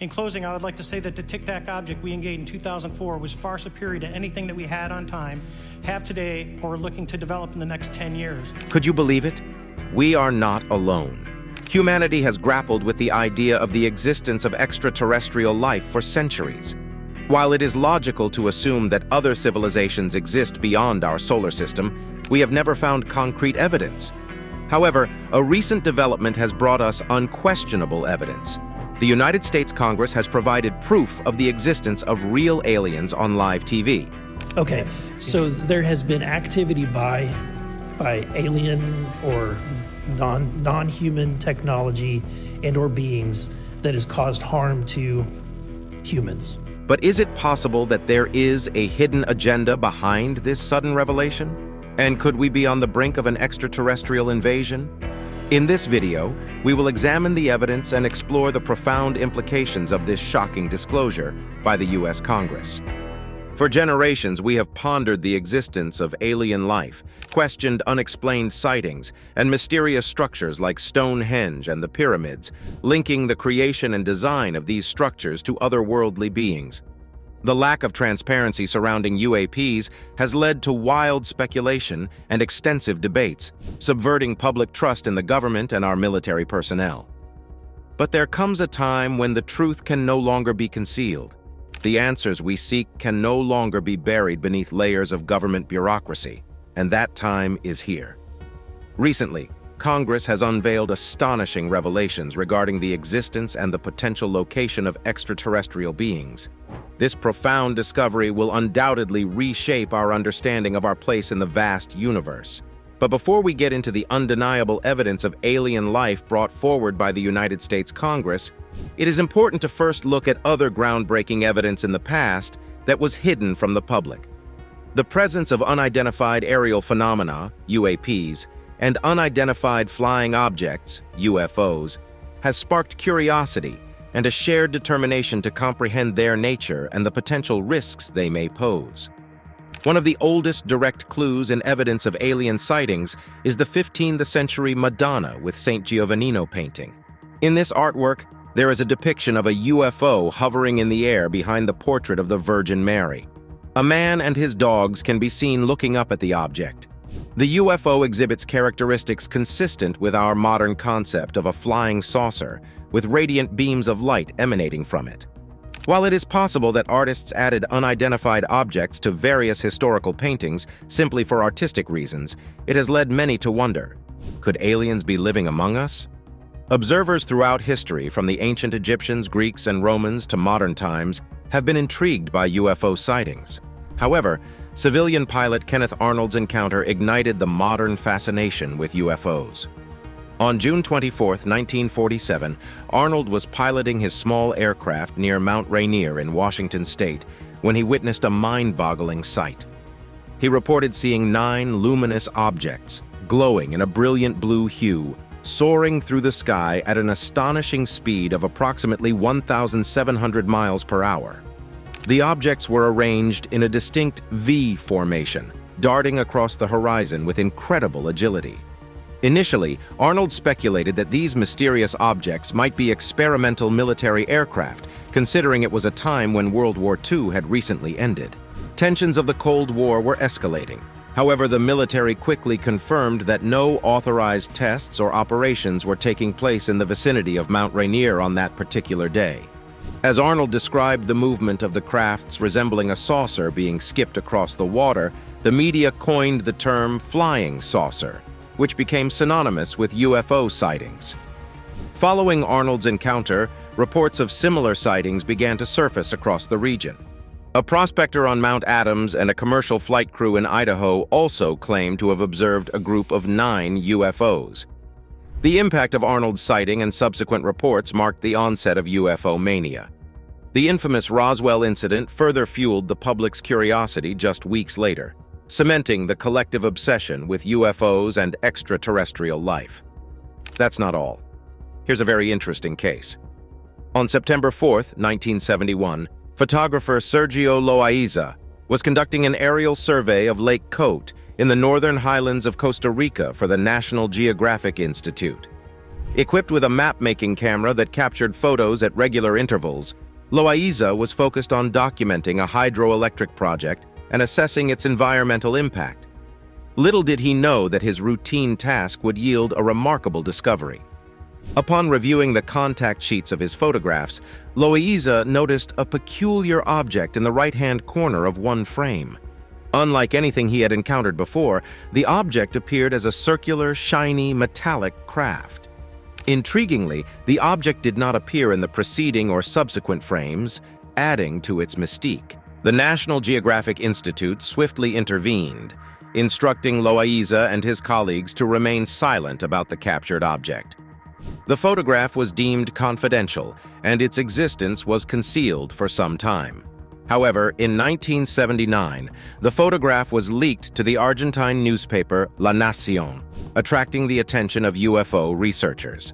In closing, I would like to say that the Tic Tac object we engaged in 2004 was far superior to anything that we had on time, have today, or are looking to develop in the next 10 years. Could you believe it? We are not alone. Humanity has grappled with the idea of the existence of extraterrestrial life for centuries. While it is logical to assume that other civilizations exist beyond our solar system, we have never found concrete evidence. However, a recent development has brought us unquestionable evidence. The United States Congress has provided proof of the existence of real aliens on live TV. Okay, so there has been activity by alien or non-human technology and or beings that has caused harm to humans. But is it possible that there is a hidden agenda behind this sudden revelation? And could we be on the brink of an extraterrestrial invasion? In this video, we will examine the evidence and explore the profound implications of this shocking disclosure by the U.S. Congress. For generations, we have pondered the existence of alien life, questioned unexplained sightings, and mysterious structures like Stonehenge and the pyramids, linking the creation and design of these structures to otherworldly beings. The lack of transparency surrounding UAPs has led to wild speculation and extensive debates, subverting public trust in the government and our military personnel. But there comes a time when the truth can no longer be concealed. The answers we seek can no longer be buried beneath layers of government bureaucracy, and that time is here. Recently, Congress has unveiled astonishing revelations regarding the existence and the potential location of extraterrestrial beings. This profound discovery will undoubtedly reshape our understanding of our place in the vast universe. But before we get into the undeniable evidence of alien life brought forward by the United States Congress, it is important to first look at other groundbreaking evidence in the past that was hidden from the public. The presence of unidentified aerial phenomena, UAPs, and unidentified flying objects, UFOs, has sparked curiosity and a shared determination to comprehend their nature and the potential risks they may pose. One of the oldest direct clues and evidence of alien sightings is the 15th century Madonna with St. Giovannino painting. In this artwork, there is a depiction of a UFO hovering in the air behind the portrait of the Virgin Mary. A man and his dogs can be seen looking up at the object. The UFO exhibits characteristics consistent with our modern concept of a flying saucer, with radiant beams of light emanating from it. While it is possible that artists added unidentified objects to various historical paintings simply for artistic reasons, it has led many to wonder, could aliens be living among us? Observers throughout history, from the ancient Egyptians, Greeks, and Romans to modern times, have been intrigued by UFO sightings. However, civilian pilot Kenneth Arnold's encounter ignited the modern fascination with UFOs. On June 24, 1947, Arnold was piloting his small aircraft near Mount Rainier in Washington state when he witnessed a mind-boggling sight. He reported seeing 9 luminous objects, glowing in a brilliant blue hue, soaring through the sky at an astonishing speed of approximately 1,700 miles per hour. The objects were arranged in a distinct V formation, darting across the horizon with incredible agility. Initially, Arnold speculated that these mysterious objects might be experimental military aircraft, considering it was a time when World War II had recently ended. Tensions of the Cold War were escalating. However, the military quickly confirmed that no authorized tests or operations were taking place in the vicinity of Mount Rainier on that particular day. As Arnold described the movement of the crafts resembling a saucer being skipped across the water, the media coined the term flying saucer, which became synonymous with UFO sightings. Following Arnold's encounter, reports of similar sightings began to surface across the region. A prospector on Mount Adams and a commercial flight crew in Idaho also claimed to have observed a group of 9 UFOs. The impact of Arnold's sighting and subsequent reports marked the onset of UFO mania. The infamous Roswell incident further fueled the public's curiosity just weeks later, cementing the collective obsession with UFOs and extraterrestrial life. That's not all. Here's a very interesting case. On September 4, 1971, photographer Sergio Loaiza was conducting an aerial survey of Lake Cote in the northern highlands of Costa Rica for the National Geographic Institute. Equipped with a map-making camera that captured photos at regular intervals, Loaiza was focused on documenting a hydroelectric project and assessing its environmental impact. Little did he know that his routine task would yield a remarkable discovery. Upon reviewing the contact sheets of his photographs, Loaiza noticed a peculiar object in the right-hand corner of one frame. Unlike anything he had encountered before, the object appeared as a circular, shiny, metallic craft. Intriguingly, the object did not appear in the preceding or subsequent frames, adding to its mystique. The National Geographic Institute swiftly intervened, instructing Loaiza and his colleagues to remain silent about the captured object. The photograph was deemed confidential, and its existence was concealed for some time. However, in 1979, the photograph was leaked to the Argentine newspaper La Nación, attracting the attention of UFO researchers.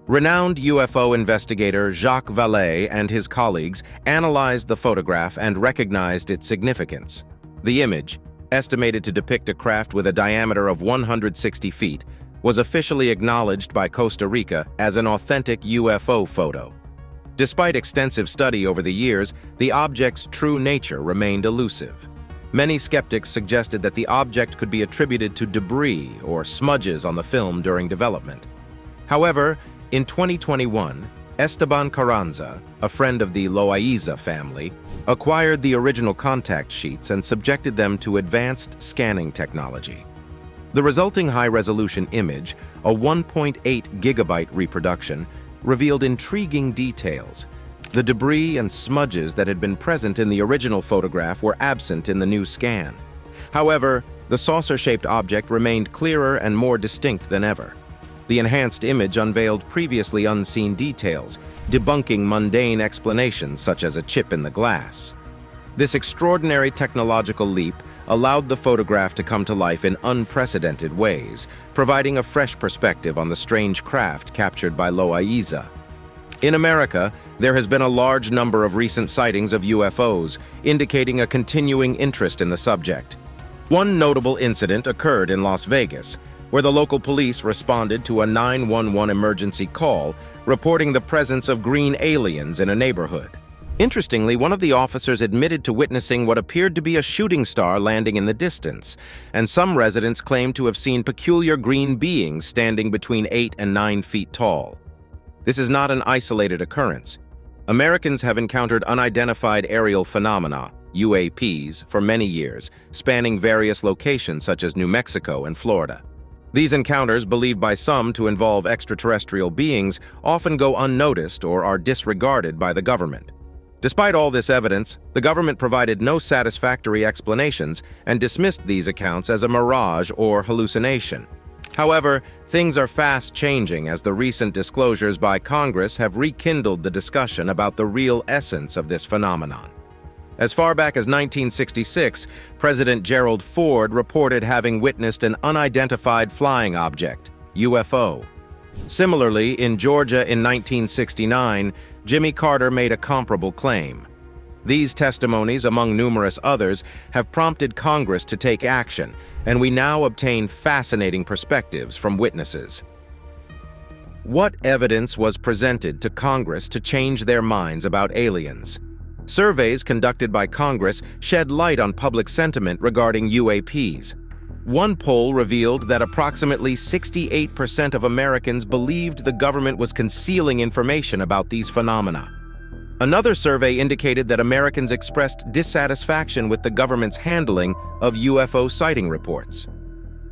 Renowned UFO investigator Jacques Vallée and his colleagues analyzed the photograph and recognized its significance. The image, estimated to depict a craft with a diameter of 160 feet, was officially acknowledged by Costa Rica as an authentic UFO photo. Despite extensive study over the years, the object's true nature remained elusive. Many skeptics suggested that the object could be attributed to debris or smudges on the film during development. However, in 2021, Esteban Carranza, a friend of the Loaiza family, acquired the original contact sheets and subjected them to advanced scanning technology. The resulting high-resolution image, a 1.8 gigabyte reproduction, revealed intriguing details. The debris and smudges that had been present in the original photograph were absent in the new scan. However, the saucer-shaped object remained clearer and more distinct than ever. The enhanced image unveiled previously unseen details, debunking mundane explanations such as a chip in the glass. This extraordinary technological leap allowed the photograph to come to life in unprecedented ways, providing a fresh perspective on the strange craft captured by Loaiza. In America, there has been a large number of recent sightings of UFOs, indicating a continuing interest in the subject. One notable incident occurred in Las Vegas, where the local police responded to a 911 emergency call, reporting the presence of green aliens in a neighborhood. Interestingly, one of the officers admitted to witnessing what appeared to be a shooting star landing in the distance, and some residents claimed to have seen peculiar green beings standing between 8 and 9 feet tall. This is not an isolated occurrence. Americans have encountered unidentified aerial phenomena, UAPs, for many years, spanning various locations such as New Mexico and Florida. These encounters, believed by some to involve extraterrestrial beings, often go unnoticed or are disregarded by the government. Despite all this evidence, the government provided no satisfactory explanations and dismissed these accounts as a mirage or hallucination. However, things are fast changing as the recent disclosures by Congress have rekindled the discussion about the real essence of this phenomenon. As far back as 1966, President Gerald Ford reported having witnessed an unidentified flying object, UFO. Similarly, in Georgia in 1969, Jimmy Carter made a comparable claim. These testimonies, among numerous others, have prompted Congress to take action, and we now obtain fascinating perspectives from witnesses. What evidence was presented to Congress to change their minds about aliens? Surveys conducted by Congress shed light on public sentiment regarding UAPs. One poll revealed that approximately 68% of Americans believed the government was concealing information about these phenomena. Another survey indicated that Americans expressed dissatisfaction with the government's handling of UFO sighting reports.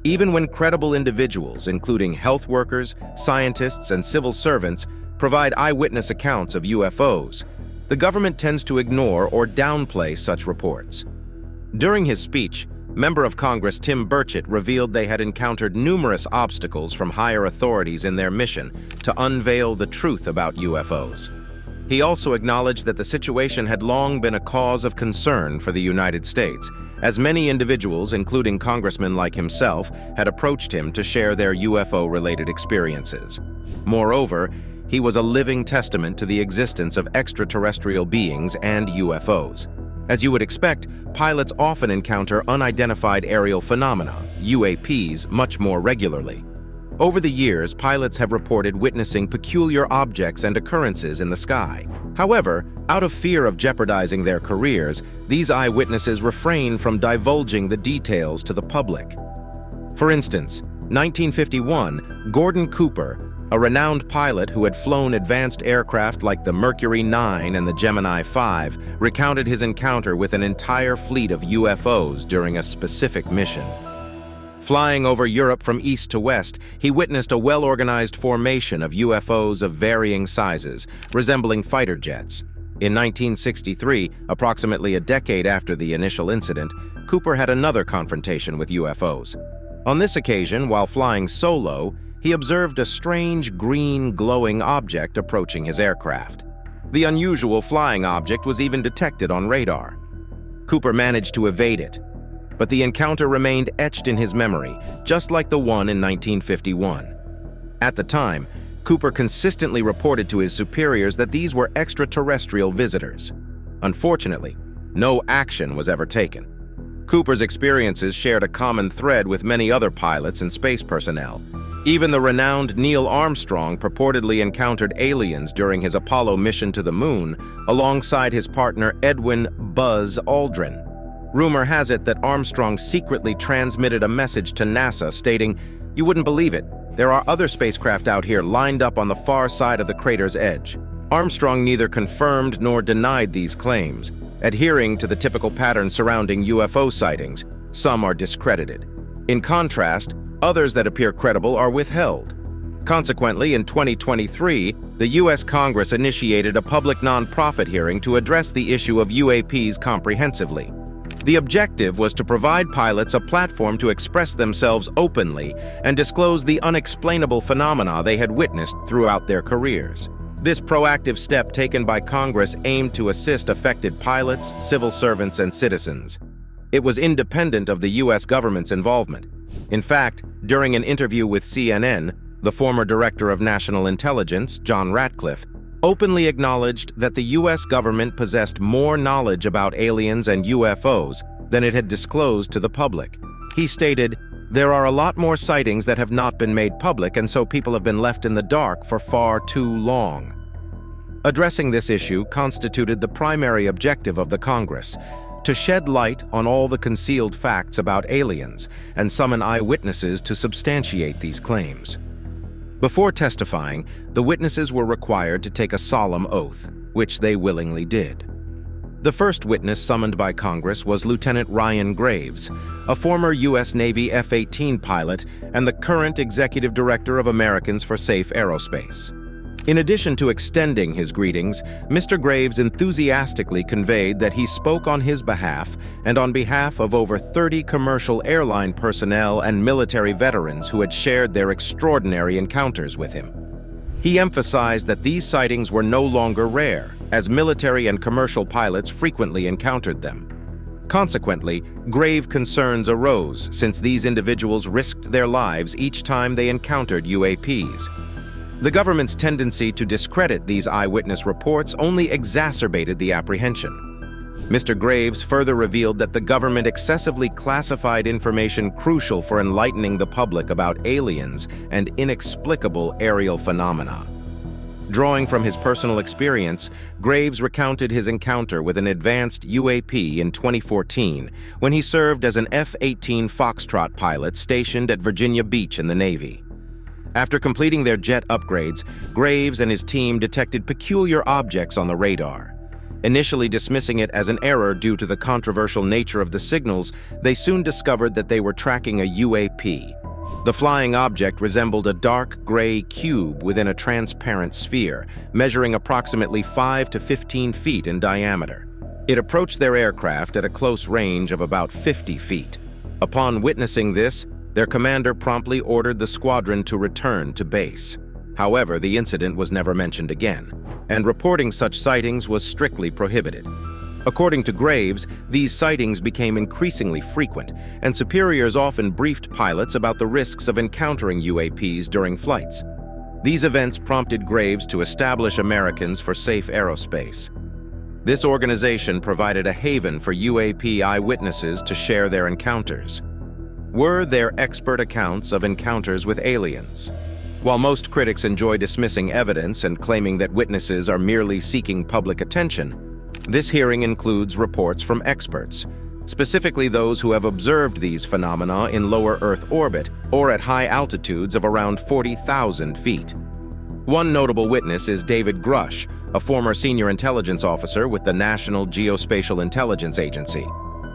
Even when credible individuals, including health workers, scientists, and civil servants, provide eyewitness accounts of UFOs, the government tends to ignore or downplay such reports. During his speech, Member of Congress Tim Burchett revealed they had encountered numerous obstacles from higher authorities in their mission to unveil the truth about UFOs. He also acknowledged that the situation had long been a cause of concern for the United States, as many individuals, including congressmen like himself, had approached him to share their UFO-related experiences. Moreover, he was a living testament to the existence of extraterrestrial beings and UFOs. As you would expect, pilots often encounter unidentified aerial phenomena, UAPs, much more regularly. Over the years, pilots have reported witnessing peculiar objects and occurrences in the sky. However, out of fear of jeopardizing their careers, these eyewitnesses refrain from divulging the details to the public. For instance, 1951, Gordon Cooper, a renowned pilot who had flown advanced aircraft like the Mercury 9 and the Gemini 5, recounted his encounter with an entire fleet of UFOs during a specific mission. Flying over Europe from east to west, he witnessed a well-organized formation of UFOs of varying sizes, resembling fighter jets. In 1963, approximately a decade after the initial incident, Cooper had another confrontation with UFOs. On this occasion, while flying solo, he observed a strange green glowing object approaching his aircraft. The unusual flying object was even detected on radar. Cooper managed to evade it, but the encounter remained etched in his memory, just like the one in 1951. At the time, Cooper consistently reported to his superiors that these were extraterrestrial visitors. Unfortunately, no action was ever taken. Cooper's experiences shared a common thread with many other pilots and space personnel. Even the renowned Neil Armstrong purportedly encountered aliens during his Apollo mission to the moon, alongside his partner Edwin "Buzz" Aldrin. Rumor has it that Armstrong secretly transmitted a message to NASA stating, "You wouldn't believe it, there are other spacecraft out here lined up on the far side of the crater's edge." Armstrong neither confirmed nor denied these claims, adhering to the typical pattern surrounding UFO sightings. Some are discredited. In contrast, others that appear credible are withheld. Consequently, in 2023, the U.S. Congress initiated a public nonprofit hearing to address the issue of UAPs comprehensively. The objective was to provide pilots a platform to express themselves openly and disclose the unexplainable phenomena they had witnessed throughout their careers. This proactive step taken by Congress aimed to assist affected pilots, civil servants, and citizens. It was independent of the U.S. government's involvement. In fact, during an interview with CNN, the former Director of National Intelligence, John Ratcliffe, openly acknowledged that the U.S. government possessed more knowledge about aliens and UFOs than it had disclosed to the public. He stated, "There are a lot more sightings that have not been made public, and so people have been left in the dark for far too long." Addressing this issue constituted the primary objective of the Congress, to shed light on all the concealed facts about aliens and summon eyewitnesses to substantiate these claims. Before testifying, the witnesses were required to take a solemn oath, which they willingly did. The first witness summoned by Congress was Lieutenant Ryan Graves, a former U.S. Navy F-18 pilot and the current Executive Director of Americans for Safe Aerospace. In addition to extending his greetings, Mr. Graves enthusiastically conveyed that he spoke on his behalf and on behalf of over 30 commercial airline personnel and military veterans who had shared their extraordinary encounters with him. He emphasized that these sightings were no longer rare, as military and commercial pilots frequently encountered them. Consequently, grave concerns arose since these individuals risked their lives each time they encountered UAPs. The government's tendency to discredit these eyewitness reports only exacerbated the apprehension. Mr. Graves further revealed that the government excessively classified information crucial for enlightening the public about aliens and inexplicable aerial phenomena. Drawing from his personal experience, Graves recounted his encounter with an advanced UAP in 2014 when he served as an F-18 Foxtrot pilot stationed at Virginia Beach in the Navy. After completing their jet upgrades, Graves and his team detected peculiar objects on the radar. Initially dismissing it as an error due to the controversial nature of the signals, they soon discovered that they were tracking a UAP. The flying object resembled a dark gray cube within a transparent sphere, measuring approximately 5 to 15 feet in diameter. It approached their aircraft at a close range of about 50 feet. Upon witnessing this, their commander promptly ordered the squadron to return to base. However, the incident was never mentioned again, and reporting such sightings was strictly prohibited. According to Graves, these sightings became increasingly frequent, and superiors often briefed pilots about the risks of encountering UAPs during flights. These events prompted Graves to establish Americans for Safe Aerospace. This organization provided a haven for UAP eyewitnesses to share their encounters. were their expert accounts of encounters with aliens. While most critics enjoy dismissing evidence and claiming that witnesses are merely seeking public attention, this hearing includes reports from experts, specifically those who have observed these phenomena in lower Earth orbit or at high altitudes of around 40,000 feet. One notable witness is David Grush, a former senior intelligence officer with the National Geospatial Intelligence Agency.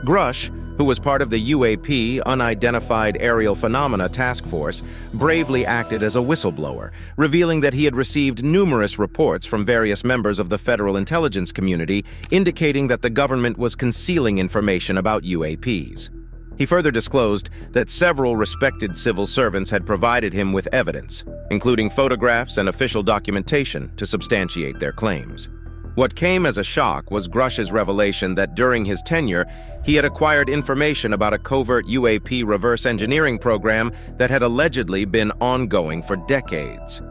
Grush, who was part of the UAP Unidentified Aerial Phenomena Task Force, bravely acted as a whistleblower, revealing that he had received numerous reports from various members of the federal intelligence community indicating that the government was concealing information about UAPs. He further disclosed that several respected civil servants had provided him with evidence, including photographs and official documentation, to substantiate their claims. What came as a shock was Grush's revelation that during his tenure, he had acquired information about a covert UAP reverse engineering program that had allegedly been ongoing for decades.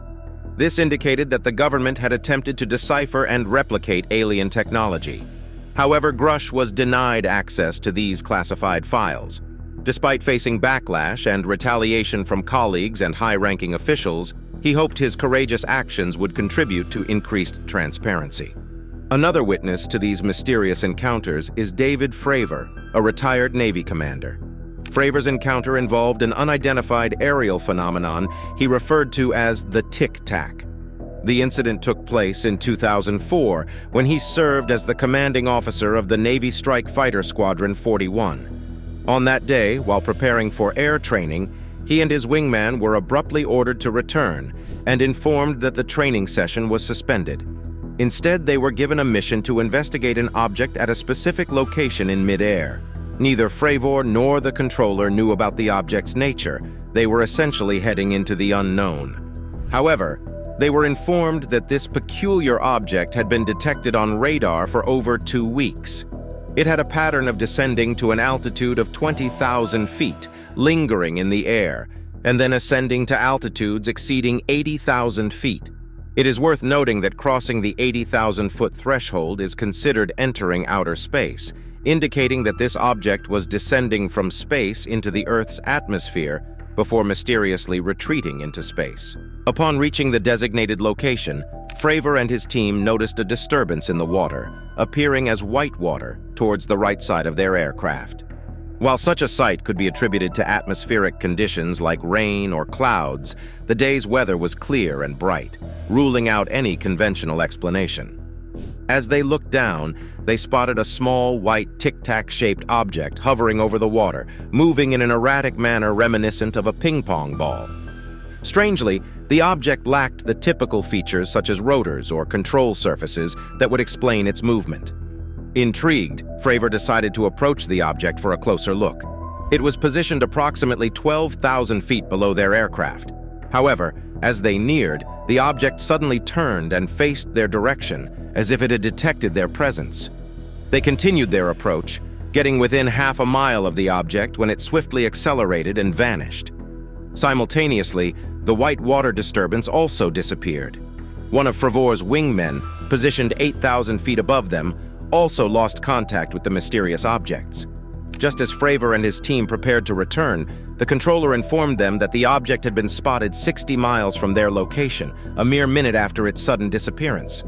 This indicated that the government had attempted to decipher and replicate alien technology. However, Grush was denied access to these classified files. Despite facing backlash and retaliation from colleagues and high-ranking officials, he hoped his courageous actions would contribute to increased transparency. Another witness to these mysterious encounters is David Fravor, a retired Navy commander. Fravor's encounter involved an unidentified aerial phenomenon he referred to as the Tic Tac. The incident took place in 2004 when he served as the commanding officer of the Navy Strike Fighter Squadron 41. On that day, while preparing for air training, he and his wingman were abruptly ordered to return and informed that the training session was suspended. Instead, they were given a mission to investigate an object at a specific location in midair. Neither Fravor nor the controller knew about the object's nature. They were essentially heading into the unknown. However, they were informed that this peculiar object had been detected on radar for over 2 weeks. It had a pattern of descending to an altitude of 20,000 feet, lingering in the air, and then ascending to altitudes exceeding 80,000 feet. It is worth noting that crossing the 80,000-foot threshold is considered entering outer space, indicating that this object was descending from space into the Earth's atmosphere before mysteriously retreating into space. Upon reaching the designated location, Fravor and his team noticed a disturbance in the water, appearing as white water towards the right side of their aircraft. While such a sight could be attributed to atmospheric conditions like rain or clouds, the day's weather was clear and bright, ruling out any conventional explanation. As they looked down, they spotted a small, white, tic-tac-shaped object hovering over the water, moving in an erratic manner reminiscent of a ping-pong ball. Strangely, the object lacked the typical features such as rotors or control surfaces that would explain its movement. Intrigued, Fravor decided to approach the object for a closer look. It was positioned approximately 12,000 feet below their aircraft. However, as they neared, the object suddenly turned and faced their direction, as if it had detected their presence. They continued their approach, getting within half a mile of the object when it swiftly accelerated and vanished. Simultaneously, the white water disturbance also disappeared. One of Fravor's wingmen, positioned 8,000 feet above them, also lost contact with the mysterious objects. Just as Fravor and his team prepared to return, the controller informed them that the object had been spotted 60 miles from their location, a mere minute after its sudden disappearance.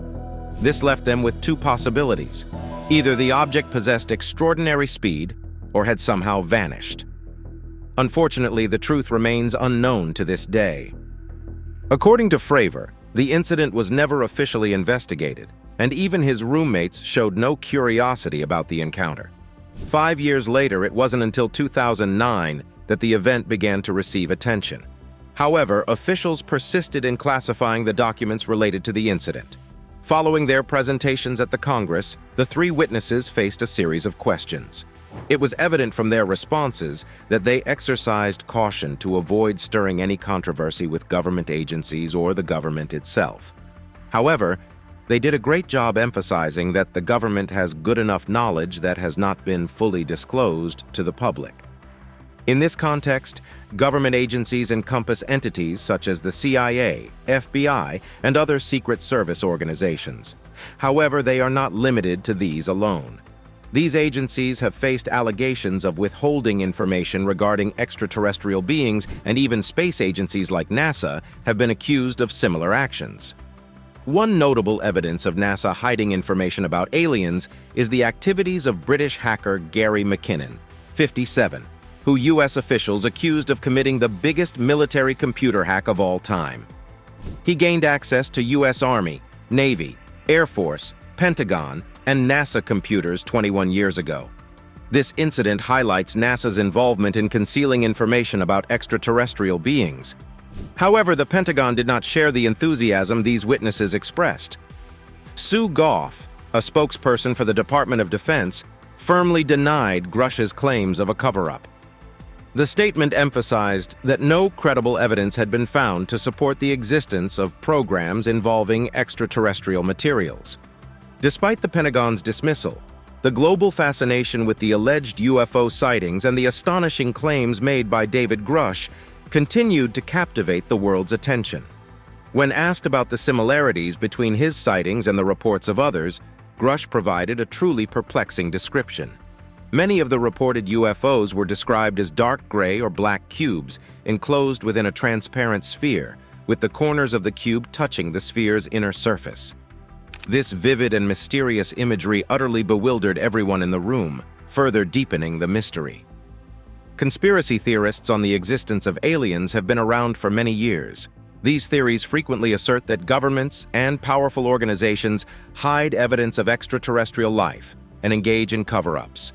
This left them with two possibilities. Either the object possessed extraordinary speed or had somehow vanished. Unfortunately, the truth remains unknown to this day. According to Fravor, the incident was never officially investigated, and even his roommates showed no curiosity about the encounter. 5 years later, it wasn't until 2009 that the event began to receive attention. However, officials persisted in classifying the documents related to the incident. Following their presentations at the Congress, the three witnesses faced a series of questions. It was evident from their responses that they exercised caution to avoid stirring any controversy with government agencies or the government itself. However, they did a great job emphasizing that the government has good enough knowledge that has not been fully disclosed to the public. In this context, government agencies encompass entities such as the CIA, FBI, and other secret service organizations. However, they are not limited to these alone. These agencies have faced allegations of withholding information regarding extraterrestrial beings, and even space agencies like NASA have been accused of similar actions. One notable evidence of NASA hiding information about aliens is the activities of British hacker Gary McKinnon, 57, who U.S. officials accused of committing the biggest military computer hack of all time. He gained access to U.S. Army, Navy, Air Force, Pentagon, and NASA computers 21 years ago. This incident highlights NASA's involvement in concealing information about extraterrestrial beings. However, the Pentagon did not share the enthusiasm these witnesses expressed. Sue Goff, a spokesperson for the Department of Defense, firmly denied Grush's claims of a cover-up. The statement emphasized that no credible evidence had been found to support the existence of programs involving extraterrestrial materials. Despite the Pentagon's dismissal, the global fascination with the alleged UFO sightings and the astonishing claims made by David Grush continued to captivate the world's attention. When asked about the similarities between his sightings and the reports of others, Grush provided a truly perplexing description. Many of the reported UFOs were described as dark gray or black cubes enclosed within a transparent sphere, with the corners of the cube touching the sphere's inner surface. This vivid and mysterious imagery utterly bewildered everyone in the room, further deepening the mystery. Conspiracy theorists on the existence of aliens have been around for many years. These theories frequently assert that governments and powerful organizations hide evidence of extraterrestrial life and engage in cover-ups.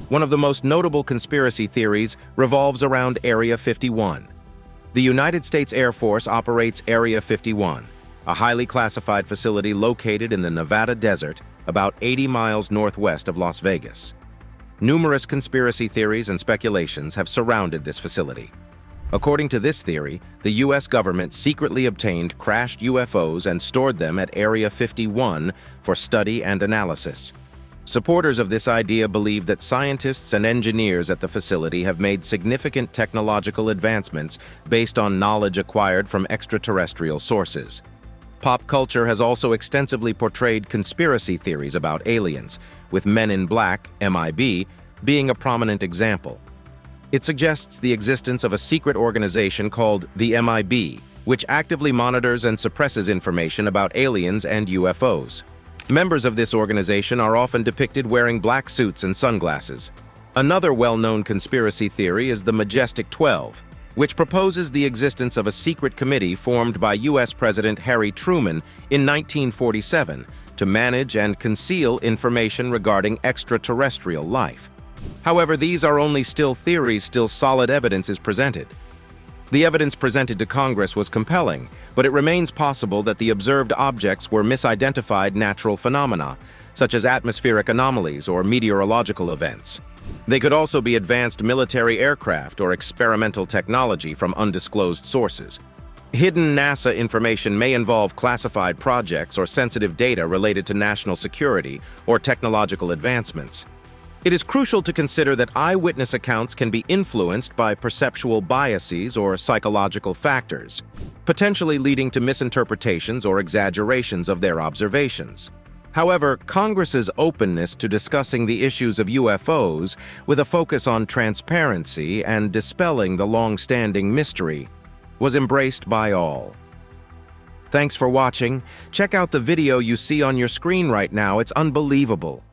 One of the most notable conspiracy theories revolves around Area 51. The United States Air Force operates Area 51, a highly classified facility located in the Nevada desert, about 80 miles northwest of Las Vegas. Numerous conspiracy theories and speculations have surrounded this facility. According to this theory, the U.S. government secretly obtained crashed UFOs and stored them at Area 51 for study and analysis. Supporters of this idea believe that scientists and engineers at the facility have made significant technological advancements based on knowledge acquired from extraterrestrial sources. Pop culture has also extensively portrayed conspiracy theories about aliens, with Men in Black, MIB, being a prominent example. It suggests the existence of a secret organization called the MIB, which actively monitors and suppresses information about aliens and UFOs. Members of this organization are often depicted wearing black suits and sunglasses. Another well-known conspiracy theory is the Majestic 12, which proposes the existence of a secret committee formed by U.S. President Harry Truman in 1947 to manage and conceal information regarding extraterrestrial life. However, these are only still theories till solid evidence is presented. The evidence presented to Congress was compelling, but it remains possible that the observed objects were misidentified natural phenomena, such as atmospheric anomalies or meteorological events. They could also be advanced military aircraft or experimental technology from undisclosed sources. Hidden NASA information may involve classified projects or sensitive data related to national security or technological advancements. It is crucial to consider that eyewitness accounts can be influenced by perceptual biases or psychological factors, potentially leading to misinterpretations or exaggerations of their observations. However, Congress's openness to discussing the issues of UFOs with a focus on transparency and dispelling the long-standing mystery was embraced by all. Thanks for watching. Check out the video you see on your screen right now. It's unbelievable.